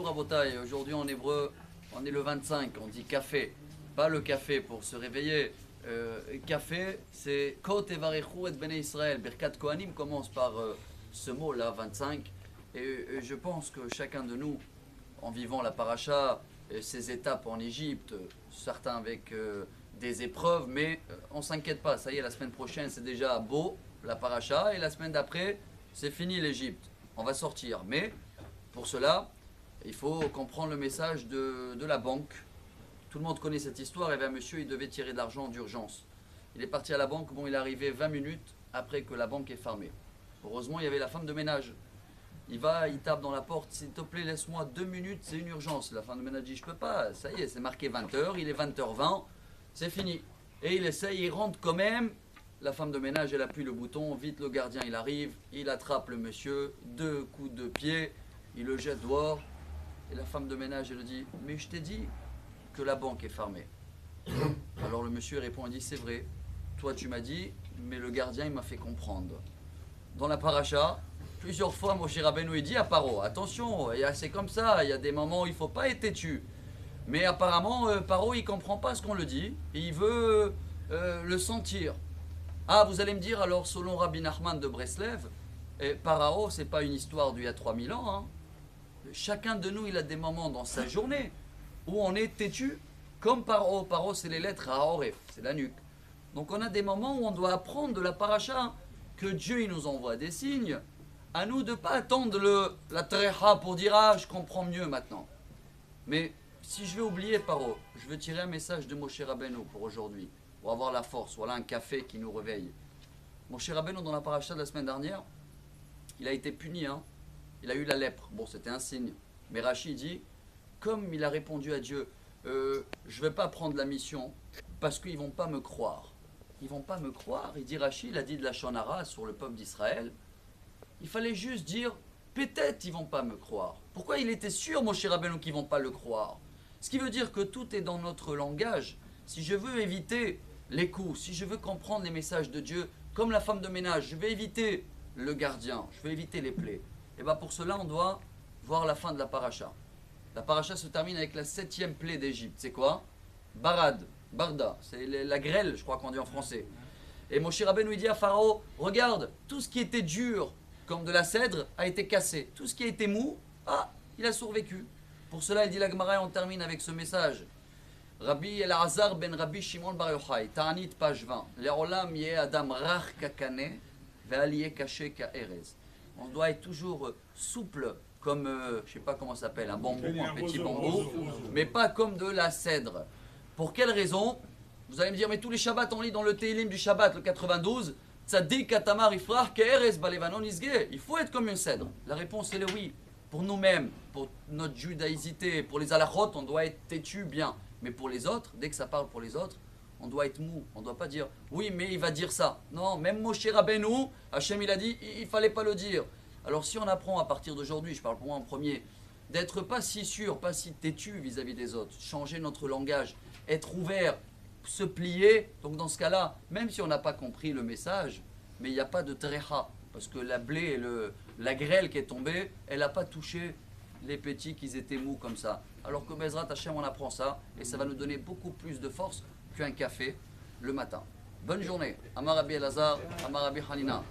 Rabotai. Aujourd'hui en hébreu, on est le 25, on dit café. Pas le café pour se réveiller. Café, c'est Kot Evarechu et Bnei Israël. Birkat Kohanim commence par ce mot-là, 25. Et je pense que chacun de nous, en vivant la paracha, ses étapes en Égypte, certains avec des épreuves, mais on ne s'inquiète pas. Ça y est, la semaine prochaine, c'est déjà beau, la paracha, et la semaine d'après, c'est fini l'Égypte. On va sortir. Mais pour cela, il faut comprendre le message de la banque. Tout le monde connaît cette histoire. Il y avait un monsieur, il devait tirer de l'argent d'urgence. Il est parti à la banque. Bon, il est arrivé 20 minutes après que la banque est fermée. Heureusement, il y avait la femme de ménage. Il va, il tape dans la porte. S'il te plaît, laisse-moi 2 minutes, c'est une urgence. La femme de ménage dit, je peux pas. Ça y est, c'est marqué 20h. Il est 20h20. C'est fini. Et il essaye, il rentre quand même. La femme de ménage, elle appuie le bouton. Vite, le gardien, il arrive. Il attrape le monsieur. 2 coups de pied. Il le jette dehors. Et la femme de ménage, elle dit, mais je t'ai dit que la banque est fermée. Alors le monsieur répond, il dit, c'est vrai, toi tu m'as dit, mais le gardien il m'a fait comprendre. Dans la paracha, plusieurs fois Moshe Rabbeinu il dit à Paro, attention, c'est comme ça, il y a des moments où il ne faut pas être têtu. Mais apparemment, Paro il ne comprend pas ce qu'on le dit, et il veut le sentir. Ah, vous allez me dire, alors selon Rabbi Nachman de Breslev, Paro, c'est pas une histoire d'il y a 3000 ans. Hein. Chacun de nous, il a des moments dans sa journée où on est têtu, comme Paro. Paro, c'est les lettres Haoref, c'est la nuque. Donc on a des moments où on doit apprendre de la paracha, que Dieu il nous envoie des signes, à nous de ne pas attendre la trecha pour dire ah je comprends mieux maintenant. Mais si je vais oublier Paro, je veux tirer un message de Moshe Rabbeinu pour aujourd'hui, pour avoir la force, voilà un café qui nous réveille. Moshe Rabbeinu dans la paracha de la semaine dernière, il a été puni, hein. Il a eu la lèpre, bon c'était un signe. Mais Rashi dit, comme il a répondu à Dieu, je ne vais pas prendre la mission parce qu'ils ne vont pas me croire. Ils ne vont pas me croire. Il dit Rashi, il a dit de la Shonara sur le peuple d'Israël. Il fallait juste dire, peut-être ils ne vont pas me croire. Pourquoi il était sûr, Moshe Rabbeinu, qu'ils ne vont pas le croire? Ce qui veut dire que tout est dans notre langage. Si je veux éviter les coups, si je veux comprendre les messages de Dieu, comme la femme de ménage, je vais éviter le gardien, je vais éviter les plaies. Et bien pour cela, on doit voir la fin de la paracha. La paracha se termine avec la 7e plaie d'Égypte. C'est quoi? Barad, Barda, c'est la grêle, je crois qu'on dit en français. Et Moshe Rabbeinu dit à Pharaon, regarde, tout ce qui était dur, comme de la cèdre, a été cassé. Tout ce qui a été mou, il a survécu. Pour cela, il dit la Gemara, et on termine avec ce message. Rabbi Elazar ben Rabbi Shimon bar Yochai, Ta'anit, page 20. Le'olam yeh adam rach kakane, ve'al yeh kaché ka'erez. On doit être toujours souple, comme, je ne sais pas comment ça s'appelle, un bambou, un petit bambou, mais pas comme de la cèdre. Pour quelle raison? Vous allez me dire, mais tous les Shabbats, on lit dans le Tehillim du Shabbat, le 92, Tzadik katamar ifrach ke'erez balevanon isge. Il faut être comme une cèdre. La réponse est le oui. Pour nous-mêmes, pour notre judaïsité, pour les halachot, on doit être têtu bien. Mais pour les autres, dès que ça parle pour les autres, on doit être mou. On ne doit pas dire, oui, mais il va dire ça. Non, même Moshe Rabbeinu, Hachem, il a dit, il ne fallait pas le dire. Alors si on apprend à partir d'aujourd'hui, je parle pour moi en premier, d'être pas si sûr, pas si têtu vis-à-vis des autres, changer notre langage, être ouvert, se plier, donc dans ce cas-là, même si on n'a pas compris le message, mais il n'y a pas de trecha, parce que la blé et la grêle qui est tombée, elle n'a pas touché les petits qui étaient mous comme ça. Alors que Bezrat Hachem, on apprend ça, et ça va nous donner beaucoup plus de force qu'un café le matin. Bonne journée. Amar Rabbi Elazar, Amar Rabbi Hanina.